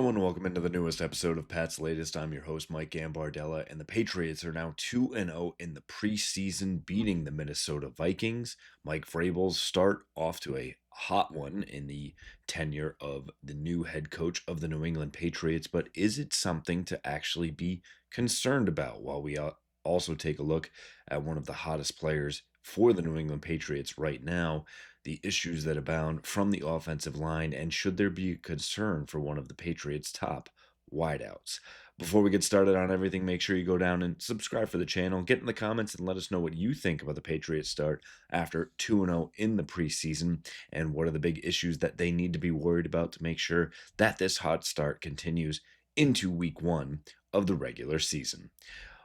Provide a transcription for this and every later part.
Hello and welcome into the newest episode of Pat's Latest. I'm your host, Mike Gambardella, and the Patriots are now 2-0 in the preseason, beating the Minnesota Vikings. Mike Vrabel's start off to a hot one in the tenure of the new head coach of the New England Patriots, but is it something to actually be concerned about while we also take a look at one of the hottest players for the New England Patriots right now, the issues that abound from the offensive line, and should there be a concern for one of the Patriots' top wideouts? Before we get started on everything, make sure you go down and subscribe for the channel, get in the comments, and let us know what you think about the Patriots' start after 2-0 in the preseason, and what are the big issues that they need to be worried about to make sure that this hot start continues into week one of the regular season.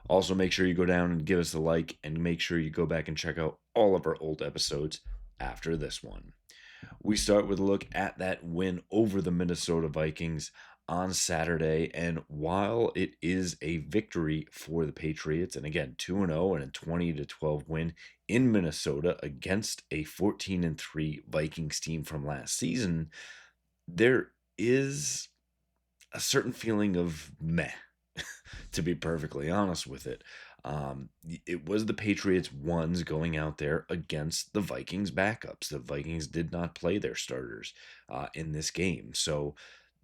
Also, make sure you go down and give us a like, and make sure you go back and check out all of our old episodes after this one. We start with a look at that win over the Minnesota Vikings on Saturday. And while it is a victory for the Patriots, and again, 2-0 and a 20-12 win in Minnesota against a 14-3 Vikings team from last season, there is a certain feeling of meh, to be perfectly honest with it. It was the Patriots ones going out there against the Vikings backups. The Vikings did not play their starters in this game. So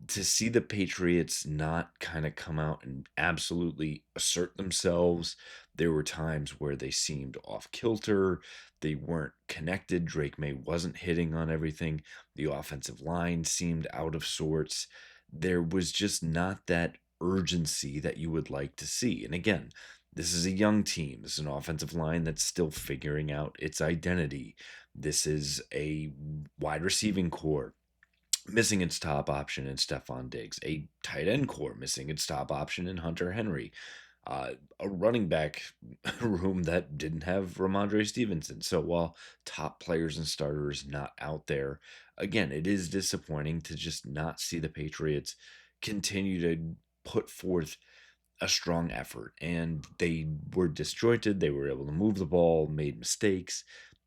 to see the Patriots not kind of come out and absolutely assert themselves, there were times where they seemed off kilter. They weren't connected. Drake May wasn't hitting on everything. The offensive line seemed out of sorts. There was just not that urgency that you would like to see. And again, this is a young team. This is an offensive line that's still figuring out its identity. This is a wide receiving core missing its top option in Stefon Diggs, a tight end core missing its top option in Hunter Henry, a running back room that didn't have Ramondre Stevenson. So while top players and starters not out there, again, it is disappointing to just not see the Patriots continue to put forth a strong effort. And they were disjointed. They were able to move the ball, made mistakes.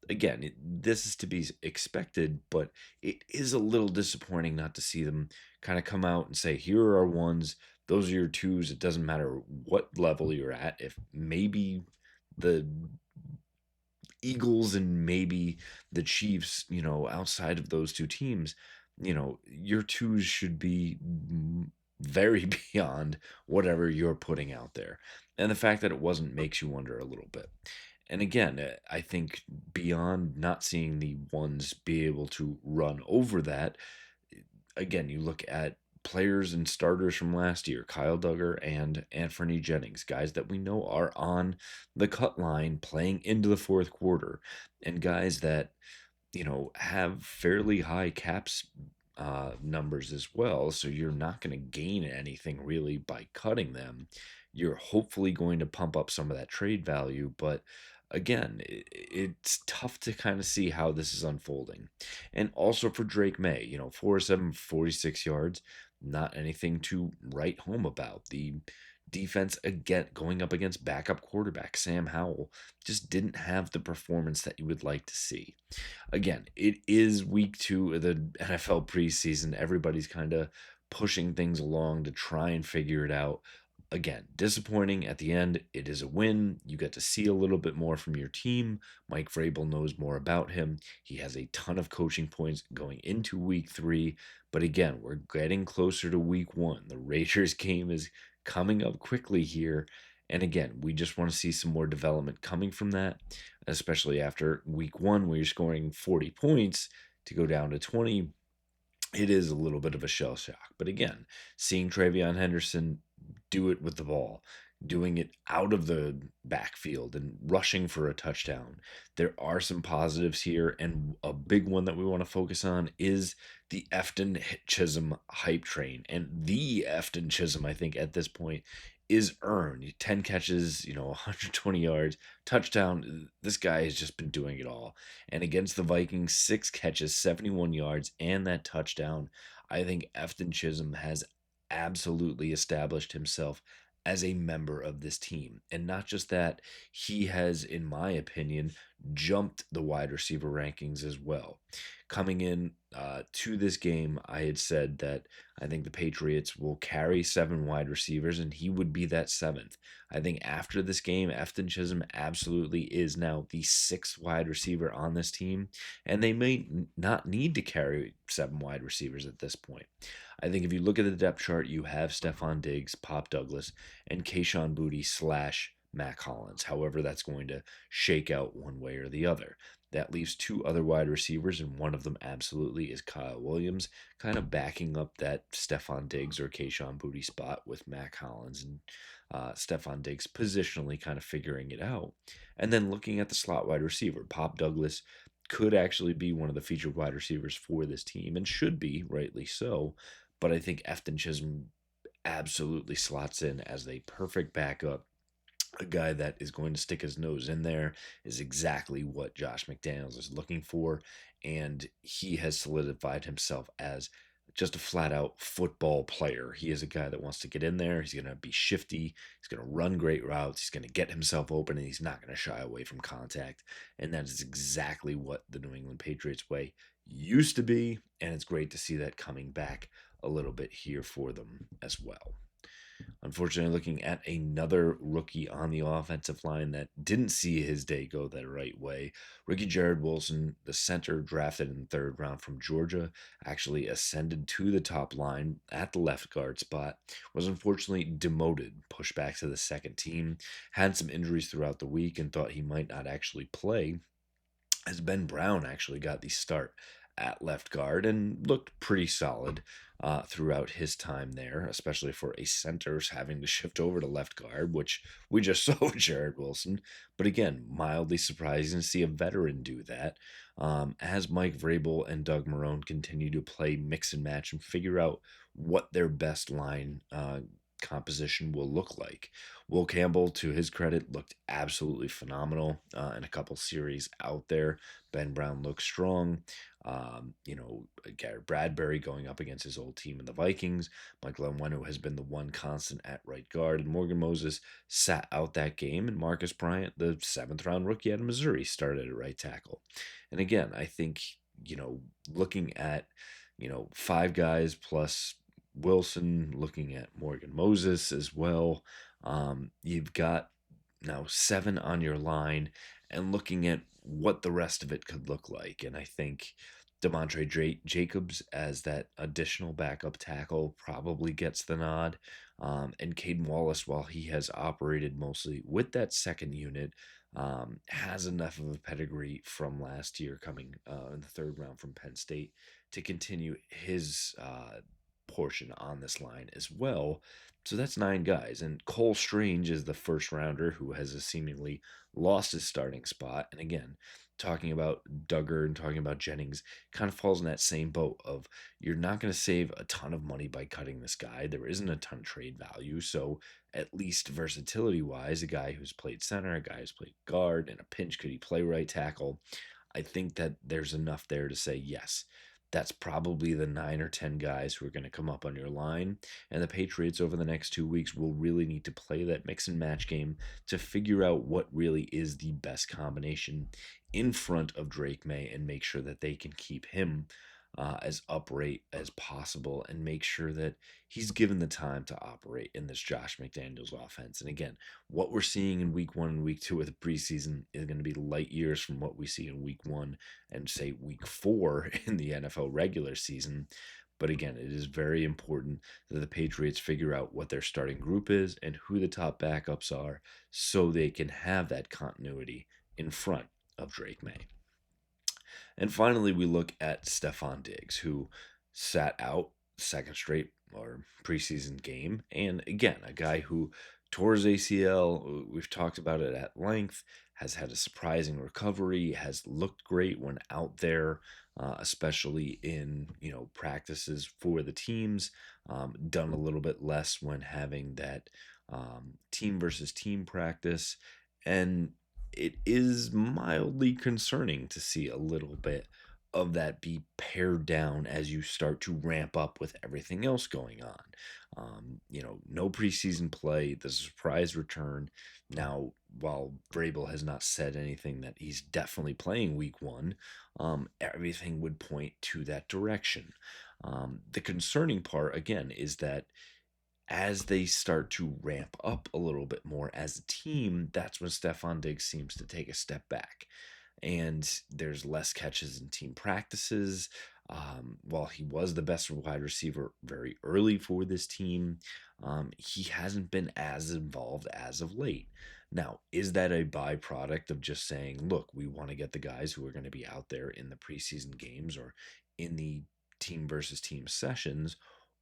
Again, this is to be expected, but it is a little disappointing not to see them kind of come out and say, here are our ones, those are your twos. It doesn't matter what level you're at. If maybe the Eagles and maybe the Chiefs, outside of those two teams, your twos should be very beyond whatever you're putting out there. And the fact that it wasn't makes you wonder a little bit. And again, I think beyond not seeing the ones be able to run over that, again, you look at players and starters from last year, Kyle Duggar and Anthony Jennings, guys that we know are on the cut line playing into the fourth quarter, and guys that, have fairly high caps numbers as well. So you're not going to gain anything really by cutting them. You're hopefully going to pump up some of that trade value, but again, it's tough to kind of see how this is unfolding. And also for Drake May, 4-7, 46 yards, not anything to write home about. The defense, again, going up against backup quarterback Sam Howell, just didn't have the performance that you would like to see. Again, it is week 2 of the NFL preseason. Everybody's kind of pushing things along to try and figure it out. Again, disappointing at the end. It is a win. You get to see a little bit more from your team. Mike Vrabel knows more about him. He has a ton of coaching points going into week 3. But again, we're getting closer to week 1. The Raiders game is coming up quickly here. And again, we just want to see some more development coming from that, especially after week 1 where you're scoring 40 points to go down to 20. It is a little bit of a shell shock. But again, seeing Travion Henderson do it with the ball, doing it out of the backfield and rushing for a touchdown, there are some positives here. And a big one that we want to focus on is the Efton Chism hype train. And the Efton Chism, I think, at this point is earned. 10 catches, 120 yards, touchdown. This guy has just been doing it all. And against the Vikings, 6 catches, 71 yards, and that touchdown. I think Efton Chism has absolutely established himself as a member of this team. And not just that, he has, in my opinion, jumped the wide receiver rankings as well. Coming in to this game, I had said that I think the Patriots will carry 7 wide receivers, and he would be that seventh. I think after this game, Efton Chism absolutely is now the sixth wide receiver on this team, and they may not need to carry 7 wide receivers at this point. I think if you look at the depth chart, you have Stefon Diggs, Pop Douglas, and Kayshon Boutte slash Mac Hollins. However, that's going to shake out one way or the other. That leaves 2 other wide receivers, and one of them absolutely is Kyle Williams, kind of backing up that Stefon Diggs or Kayshon Boutte spot with Mac Hollins and Stefon Diggs positionally kind of figuring it out. And then looking at the slot wide receiver, Pop Douglas could actually be one of the featured wide receivers for this team and should be, rightly so. But I think Efton Chisholm absolutely slots in as a perfect backup. A guy that is going to stick his nose in there is exactly what Josh McDaniels is looking for. And he has solidified himself as just a flat out football player. He is a guy that wants to get in there. He's going to be shifty. He's going to run great routes. He's going to get himself open, and he's not going to shy away from contact. And that is exactly what the New England Patriots way used to be. And it's great to see that coming back a little bit here for them as well. Unfortunately, looking at another rookie on the offensive line that didn't see his day go the right way. Rookie Jared Wilson, the center drafted in the third round from Georgia, actually ascended to the top line at the left guard spot, was unfortunately demoted, pushed back to the second team, had some injuries throughout the week, and thought he might not actually play, as Ben Brown actually got the start at left guard and looked pretty solid throughout his time there, especially for a center's having to shift over to left guard, which we just saw with Jared Wilson. But again, mildly surprising to see a veteran do that. As Mike Vrabel and Doug Marrone continue to play mix and match and figure out what their best line composition will look like. Will Campbell, to his credit, looked absolutely phenomenal in a couple series out there. Ben Brown looks strong. Garrett Bradbury going up against his old team in the Vikings. Mike Onwenu has been the one constant at right guard, and Morgan Moses sat out that game. And Marcus Bryant, the 7th round rookie out of Missouri, started at right tackle. And again, I think looking at 5 guys plus Wilson, looking at Morgan Moses as well. You've got now 7 on your line, and looking at what the rest of it could look like. And I think Demontre Jacobs as that additional backup tackle probably gets the nod. And Caden Wallace, while he has operated mostly with that second unit, has enough of a pedigree from last year coming in the 3rd round from Penn State to continue his portion on this line as well. So that's 9 guys. And Cole Strange is the 1st rounder who has seemingly lost his starting spot. And again, talking about Duggar and talking about Jennings kind of falls in that same boat of you're not going to save a ton of money by cutting this guy. There isn't a ton of trade value. So at least versatility wise, a guy who's played center, a guy who's played guard, in a pinch, could he play right tackle? I think that there's enough there to say yes. That's probably the 9 or 10 guys who are going to come up on your line. And the Patriots over the next 2 weeks will really need to play that mix and match game to figure out what really is the best combination in front of Drake May and make sure that they can keep him as upright as possible and make sure that he's given the time to operate in this Josh McDaniels offense. And again, what we're seeing in week 1 and week 2 of the preseason is going to be light years from what we see in week 1 and say week 4 in the NFL regular season. But again, it is very important that the Patriots figure out what their starting group is and who the top backups are so they can have that continuity in front of Drake May. And finally, we look at Stefon Diggs, who sat out second straight or preseason game. And again, a guy who tore his ACL, we've talked about it at length, has had a surprising recovery, has looked great when out there, especially in practices for the teams. Done a little bit less when having that team versus team practice, and it is mildly concerning to see a little bit of that be pared down as you start to ramp up with everything else going on. No preseason play, the surprise return. Now, while Vrabel has not said anything that he's definitely playing week one, everything would point to that direction. The concerning part, again, is that as they start to ramp up a little bit more as a team, that's when Stefon Diggs seems to take a step back. And there's less catches in team practices. While he was the best wide receiver very early for this team, he hasn't been as involved as of late. Now, is that a byproduct of just saying, look, we want to get the guys who are going to be out there in the preseason games or in the team versus team sessions?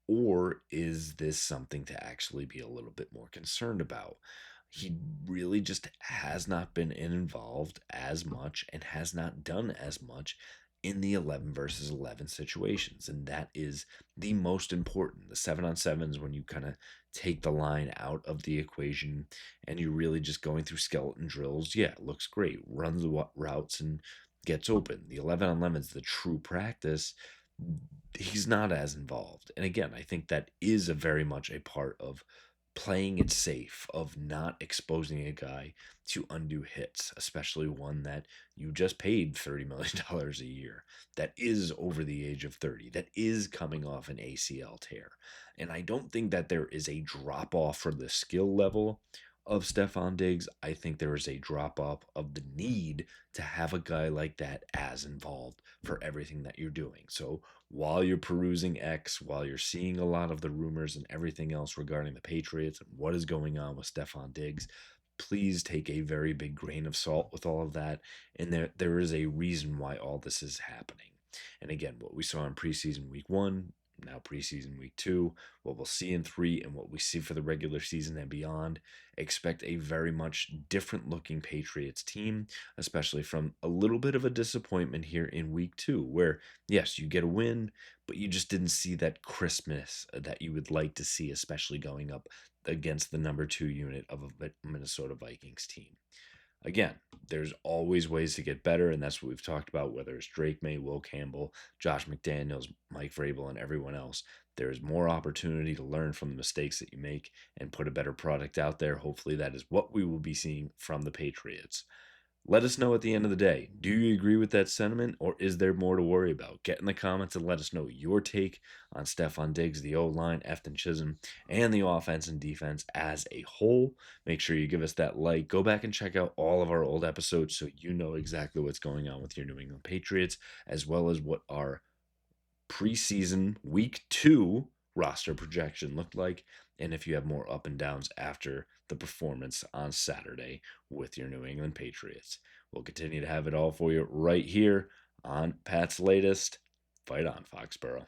Or is this something to actually be a little bit more concerned about? He really just has not been involved as much and has not done as much in the 11 versus 11 situations. And that is the most important. The 7-on-7s, when you kind of take the line out of the equation and you're really just going through skeleton drills, yeah, it looks great. Runs the routes and gets open. The 11-on-11 is the true practice. He's not as involved. And again, I think that is a very much a part of playing it safe, of not exposing a guy to undue hits, especially one that you just paid $30 million a year, that is over the age of 30, that is coming off an ACL tear. And I don't think that there is a drop off for the skill level of Stefon Diggs. I think there is a drop off of the need to have a guy like that as involved for everything that you're doing. So while you're perusing X, while you're seeing a lot of the rumors and everything else regarding the Patriots and what is going on with Stefon Diggs, please take a very big grain of salt with all of that. And there is a reason why all this is happening. And again, what we saw in preseason week one, now preseason week two, what we'll see in three, and what we see for the regular season and beyond, expect a very much different looking Patriots team, especially from a little bit of a disappointment here in week two, where yes, you get a win, but you just didn't see that crispness that you would like to see, especially going up against the number two unit of a Minnesota Vikings team. Again, there's always ways to get better, and that's what we've talked about, whether it's Drake May, Will Campbell, Josh McDaniels, Mike Vrabel, and everyone else. There's more opportunity to learn from the mistakes that you make and put a better product out there. Hopefully, that is what we will be seeing from the Patriots. Let us know at the end of the day. Do you agree with that sentiment, or is there more to worry about? Get in the comments and let us know your take on Stefon Diggs, the O line, Efton Chism, and the offense and defense as a whole. Make sure you give us that like. Go back and check out all of our old episodes so you know exactly what's going on with your New England Patriots, as well as what our preseason week two roster projection looked like, and if you have more up and downs after the performance on Saturday with your New England Patriots. We'll continue to have it all for you right here on Pat's latest. Fight on, Foxborough.